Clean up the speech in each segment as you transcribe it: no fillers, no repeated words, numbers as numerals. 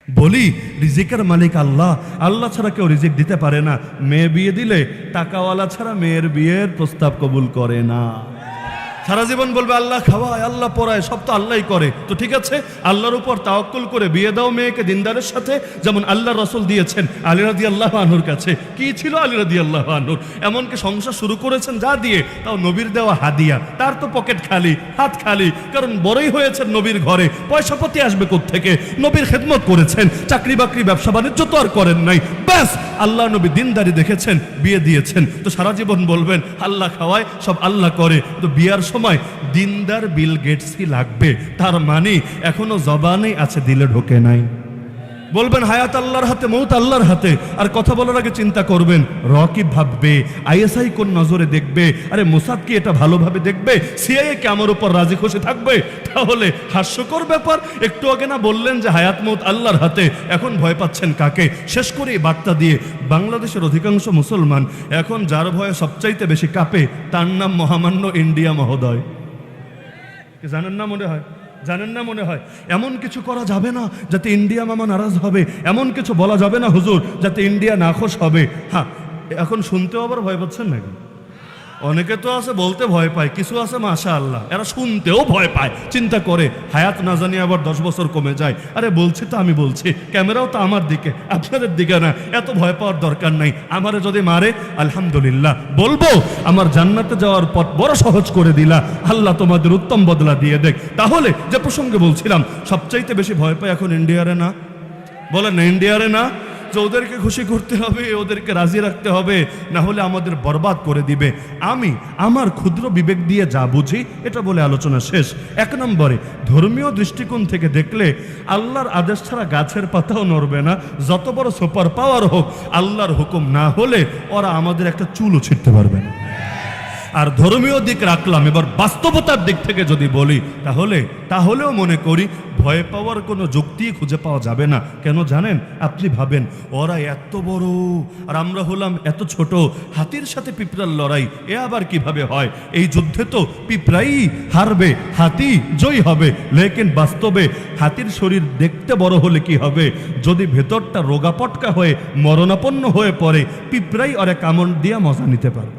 বলি রিজিকের মালিক আল্লাহ, আল্লাহ ছাড়া কেউ রিজিক দিতে পারে না। মেয়ে বিয়ে দিলে টাকাওয়ালা ছাড়া মেয়ের বিয়ের প্রস্তাব কবুল করে না। সারা জীবন বলবে আল্লাহ খাওয়ায়, আল্লাহ পড়ায়, সব তো আল্লাহই করে। তো ঠিক আছে, আল্লাহর উপর তাওয়াক্কুল করে বিয়ে দাও মেয়েকে দিনদারের সাথে, যেমন আল্লাহ রাসূল দিয়েছেন আলী রাদিয়াল্লাহু আনহুর কাছে। কি ছিল আলী রাদিয়াল্লাহু আনহুর? এমনকি সংসার শুরু করেছেন যা দিয়ে, তাও নবীর দেওয়া হাদিয়া। তার তো পকেট খালি, হাত খালি, কারণ বড়ই হয়েছেন নবীর ঘরে, পয়সাপাতি আসবে কোত্থেকে? নবীর খেদমত করেছেন, চাকরি বাকরি ব্যবসা বাণিজ্য তো আর করেন নাই। ব্যাস, আল্লাহ নবী দিনদারি দেখেছেন, বিয়ে দিয়েছেন। তো সারা জীবন বলবেন আল্লাহ খাওয়ায়, সব আল্লাহ করে। তো বিয়ার সময় দিনদার বিল গেটসই লাগবে, তার মানে এখনো জবানেই আছে, দিলে ঢোকে নাই। বলবেন হায়াত আল্লাহর হাতে, মৌত আল্লাহর হাতে। আর কথা বলার আগে চিন্তা করবেন কি ভাববে, আইএসআই কোন নজরে দেখবে, আরে মোসাদ কি এটা ভালোভাবে দেখবে, সিআইএ কি আমার উপর রাজি খুশি থাকবে? তাহলে হাস্যকর ব্যাপার। একটু আগে না বললেন যে হায়াত মৌত আল্লাহর হাতে, এখন ভয় পাচ্ছেন কাকে? শেষ করে এই বার্তা দিয়ে, বাংলাদেশের অধিকাংশ মুসলমান এখন যার ভয়ে সবচাইতে বেশি কাঁপে, তার নাম মহামান্য ইন্ডিয়া মহোদয়। জানেন না মনে হয়? জানেন না মনে হয়? এমন কিছু করা যাবে না যাতে ইন্ডিয়া মামা নারাজ হবে, এমন কিছু বলা যাবে না হুজুর যাতে ইন্ডিয়া নাখোশ হবে। হ্যাঁ, এখন শুনতেও আবার ভয় পাচ্ছেন নাকি? অনেকে তো আছে বলতে ভয় পায়, কিছু আছে মাশাআল্লাহ এরা শুনতেও ভয় পায়, চিন্তা করে হায়াত না জানি আবার 10 বছর কমে যায়। আরে বলছি তো, আমি বলছি, ক্যামেরাও তো আমার দিকে, আপনাদের দিকে না। এত ভয় পাওয়ার দরকার নাই। আমারে যদি মারে আলহামদুলিল্লাহ, বলবো আমার জান্নাতে যাওয়ার পথ বড় সহজ করে দিলা, আল্লাহ তোমাদের উত্তম বদলা দিয়ে দেখ। তাহলে যে প্রসঙ্গে বলছিলাম, সবচাইতে বেশি ভয় পায় এখন ইন্ডিয়ারে না? বলেন না ইন্ডিয়ারে না? যে ওদেরকে খুশি করতে হবে, ওদেরকে রাজি রাখতে হবে, না হলে আমাদের বরবাদ করে দিবে। আমি আমার ক্ষুদ্র বিবেক দিয়ে যা বুঝি এটা বলে আলোচনা শেষ। 1 নম্বরে, ধর্মীয় দৃষ্টিকোণ থেকে দেখলে আল্লাহর আদেশ ছাড়া গাছের পাতাও নড়বে না, যত বড় সুপার পাওয়ার হোক, আল্লাহর হুকুম না হলে ওরা আমাদের একটা চুলও ছিঁড়তে পারবে না। আর ধর্মীয় দিক রাখলাম, এবার বাস্তবতার দিক থেকে যদি বলি, তাহলেও মনে করি ভয় পাওয়ার কোনো যুক্তি খুঁজে পাওয়া যাবে না। কেন জানেন? আপনি ভাবেন ওরা এত বড় আর আমরা হলাম এত ছোট, হাতির সাথে পিঁপড়ার লড়াই, এ আবার কিভাবে হয়? এই যুদ্ধে তো পিঁপড়াই হারবে, হাতি জয়ী হবে। লেকিন বাস্তবে হাতির শরীর দেখতে বড় হলে কি হবে? যদি ভেতরটা রোগাপটকা হয়ে মরণাপন্ন হয়ে পড়ে, পিঁপড়াই ওরা কামড় দিয়ে মজা নিতে পারবে।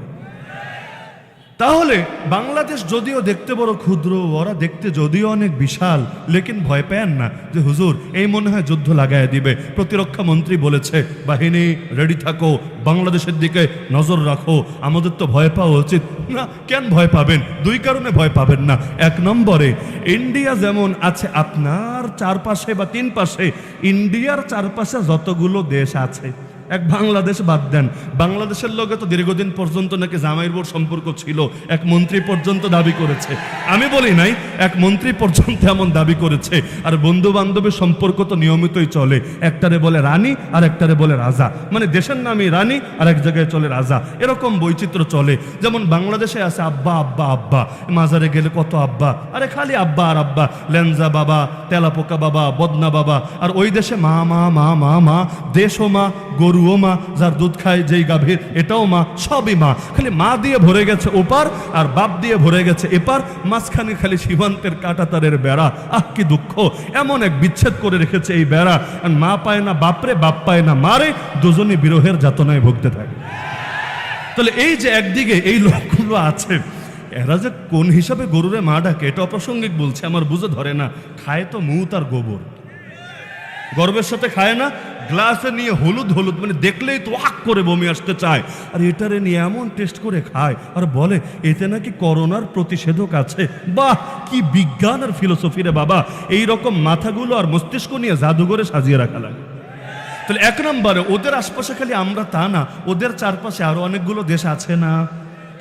তাহলে বাংলাদেশ যদিও দেখতে বড় ক্ষুদ্র, ওরা দেখতে যদিও অনেক বিশাল, লেকিন ভয় পেন না যে হুজুর এই মনে হয় যুদ্ধ লাগায় দিবে। প্রতিরক্ষা মন্ত্রী বলেছে বাহিনী রেডি থাকো, বাংলাদেশের দিকে নজর রাখো। আমাদের তো ভয় পাওয়া উচিত না। কেন ভয় পাবেন? 2 কারণে ভয় পাবেন না। 1 নম্বরে, ইন্ডিয়া যেমন আছে আপনার চারপাশে বা 3 পাশে, ইন্ডিয়ার চারপাশে যতগুলো দেশ আছে, এক বাংলাদেশ বাদ দেন, বাংলাদেশের লোকে তো দীর্ঘদিন পর্যন্ত নাকি জামাইর বোর সম্পর্ক ছিল, এক মন্ত্রী পর্যন্ত দাবি করেছে। আমি বলি নাই, এক মন্ত্রী পর্যন্ত এমন দাবি করেছে। আর বন্ধু বান্ধবের সম্পর্ক তো নিয়মিতই চলে, একটারে বলে রানী আর একটারে বলে রাজা, মানে দেশের নামই রানী আর এক জায়গায় চলে রাজা, এরকম বৈচিত্র্য চলে। যেমন বাংলাদেশে আছে আব্বা আব্বা আব্বা, মাজারে গেলে কত আব্বা, আরে খালি আব্বা আর আব্বা, লেনজা বাবা, তেলাপোকা বাবা, বদনা বাবা। আর ওই দেশে মা মা মা মা মা, দেশও মা, গরুও মা, যার দুধ খায় যেই গাভীর এটাও মা, সবই মা। খালি মা দিয়ে ভরে গেছে ওপার আর বাপ দিয়ে ভরে গেছে এপার, মাঝখানে খালি সীমান্তের কাঁটাতারের বেড়া। আহ কি দুঃখ, এমন এক বিচ্ছেদ করে রেখেছে এই বেড়া। আর মা পায় না বাপরে, বাপ পায় না মারে, দুজনই বিরহের যাতনায় ভুগতে থাকে। তাহলে এই যে একদিকে এই লোকগুলো আছে, এরা যে কোন হিসাবে গরুরে মা ডাকে এটা অপ্রাসঙ্গিক বলছে, আমার বুঝে ধরে না। খায় তো মুত আর গোবর, গর্বের সাথে খায় না, গ্লাসে নিয়ে হলুদ হলুদ, মানে দেখলেই তো আক করে বমি আসতে চায়। আর এটারে নিয়ে এমন টেস্ট করে খায় আর বলে এতে নাকি করোনার প্রতিষেধক আছে। বাহ, কি বিজ্ঞান আর ফিলোসফি রে বাবা! এই রকম মাথাগুলো আর মস্তিষ্ক নিয়ে জাদুঘরে সাজিয়ে রাখা লাগে। তাহলে 1 নম্বরে, ওদের আশপাশে খালি আমরা তা না, ওদের চারপাশে আরো অনেকগুলো দেশ আছে না?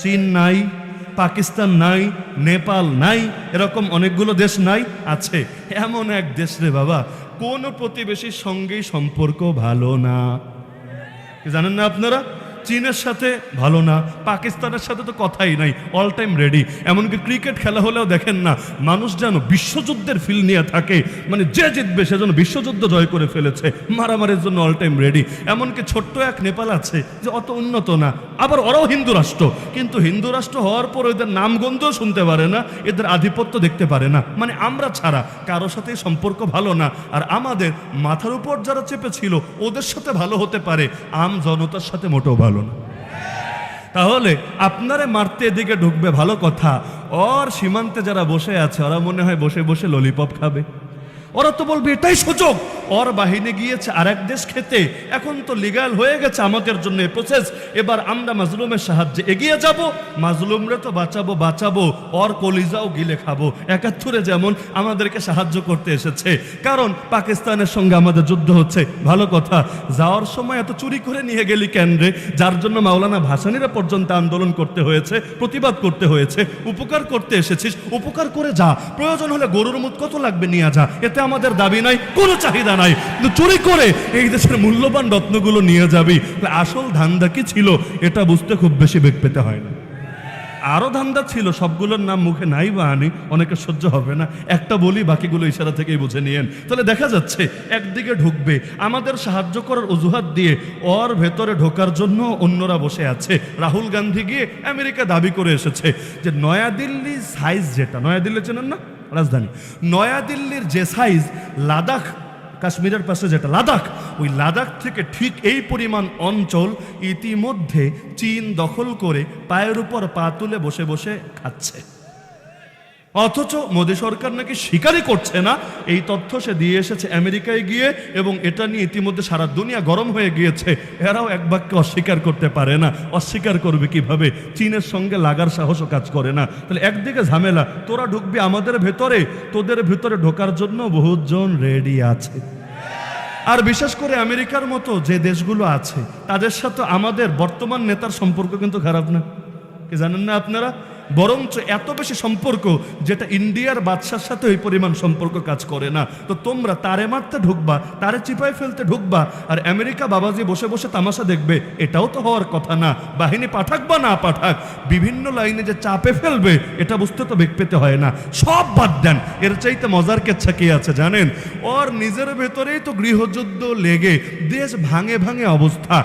চীন নাই, পাকিস্তান নাই, নেপাল নাই, এরকম অনেকগুলো দেশ নাই? আছে। এমন এক দেশ রে বাবা, কোন প্রতিবেশীর সঙ্গেই সম্পর্ক ভালো না। জানেন না আপনারা? চীনের সাথে ভালো না, পাকিস্তানের সাথে তো কথাই নাই, অল টাইম রেডি। এমনকি ক্রিকেট খেলা হলেও দেখেন না, মানুষ যেন বিশ্বযুদ্ধের ফিল নিয়ে থাকে, মানে যে জিতবে সে যেন বিশ্বযুদ্ধ জয় করে ফেলেছে, মারামারির জন্য অল টাইম রেডি। এমনকি ছোট্ট এক নেপাল আছে যে অত উন্নত না, আবার ওরাও হিন্দু রাষ্ট্র, কিন্তু হিন্দু রাষ্ট্র হওয়ার পর এদের নামগন্ধও শুনতে পারে না, এদের আধিপত্য দেখতে পারে না। মানে আমরা ছাড়া কারোর সাথে সম্পর্ক ভালো না, আর আমাদের মাথার উপর যারা চেপেছিল ওদের সাথে ভালো হতে পারে, আম জনতার সাথে মোটেও ভালো না। তাহলে আপনারে মারতে এদিকে ঢুকবে ভালো কথা, ওর সীমান্তে যারা বসে আছে ওরা মনে হয় বসে বসে ললিপপ খাবে। ওরা তো বলবে এটাই সুযোগ, ওর বাহিনী গিয়েছে আরেক দেশ খেতে, এখন তো লিগ্যাল হয়ে গেছে আমাদের জন্য এই প্রসেস, এবার আমরা মাজলুমের সাহায্যে এগিয়ে যাব, মাজলুমরে তো বাঁচাবো, ওর কলিজাও গিলে খাবো। ৭১ যেমন আমাদেরকে সাহায্য করতে এসেছে, কারণ পাকিস্তানের সঙ্গে আমাদের যুদ্ধ হচ্ছে, ভালো কথা। যাওয়ার সময় এত চুরি করে নিয়ে গেলি কেন রে, যার জন্য মাওলানা ভাসানীরা পর্যন্ত আন্দোলন করতে হয়েছে, প্রতিবাদ করতে হয়েছে। উপকার করতে এসেছিস, উপকার করে যা, প্রয়োজন হলে গরুর মুখ কত লাগবে নিয়ে যা, এতে আমাদের দাবি নাই, কোনো চাহিদা নাই, কিন্তু চুরি করে এই দেশের মূল্যবান রত্নগুলো নিয়ে যাবি। আসল ধান্দা কি ছিল এটা বুঝতে খুব বেশি বেগ পেতে হয় না। আরো ধান্দা ছিল, সবগুলোর নাম মুখে নাই বা আনি, অনেকে সহ্য হবে না, একটা বলি, বাকিগুলো ইশারা থেকেই বুঝে নিয়েন। তাহলে দেখা যাচ্ছে একদিকে ঢুকবে, আমাদের সাহায্য করার অজুহাত দিয়ে ওর ভেতরে ঢোকার জন্য অন্যরা বসে আছে। রাহুল গান্ধী গিয়ে আমেরিকা দাবি করে এসেছে যে নয়াদিল্লি সাইজ, যেটা নয়াদিল্লি চেনেন না, রাজধানী, নয়াদিল্লির যে সাইজ, লাদাখ, কাশ্মীরের পাশে যেটা লাদাখ, ওই লাদাখ থেকে ঠিক এই পরিমাণ অঞ্চল ইতিমধ্যে চীন দখল করে পায়ের উপর পা তুলে বসে বসে খাচ্ছে। অথচ মোদী সরকার নাকি স্বীকারই করছে না। এই তথ্য সে দিয়ে এসেছে আমেরিকায় গিয়ে, এবং এটা নিয়ে ইতিমধ্যে সারা দুনিয়া গরম হয়ে গিয়েছে। এরাও এক বাক্যে অস্বীকার করতে পারে না, অস্বীকার করবে কিভাবে, চীনের সঙ্গে লাগার সাহসও কাজ করে না। তাহলে একদিকে ঝামেলা, তোরা ঢুকবি আমাদের ভেতরে, তোদের ভেতরে ঢোকার জন্য বহুজন রেডি আছে। আর বিশেষ করে আমেরিকার মতো যে দেশগুলো আছে তাদের সাথে আমাদের বর্তমান নেতার সম্পর্ক কিন্তু খারাপ না, কি জানেন না আপনারা? বরঞ্চ এত বেশি সম্পর্ক যেটা ইন্ডিয়ার বাদশার সাথে ওই পরিমাণ সম্পর্ক কাজ করে না। তো তোমরা তারে মারতে ঢুকবা, তারে চিপাই ফেলতে ঢুকবা, আর আমেরিকা বাবাজি বসে বসে তামাশা দেখবে, এটাও তো হওয়ার কথা না। বাহিনী পাঠাক বা না পাঠাক, বিভিন্ন লাইনে যে চাপে ফেলবে এটা বুঝতে তো বেগ পেতে হয় না। সব বাদ দেন, এর চাইতে মজার কেচ্ছা কি আছে জানেন? ওর নিজের ভেতরেই তো গৃহযুদ্ধ লেগে দেশ ভাঙে ভাঙে অবস্থা,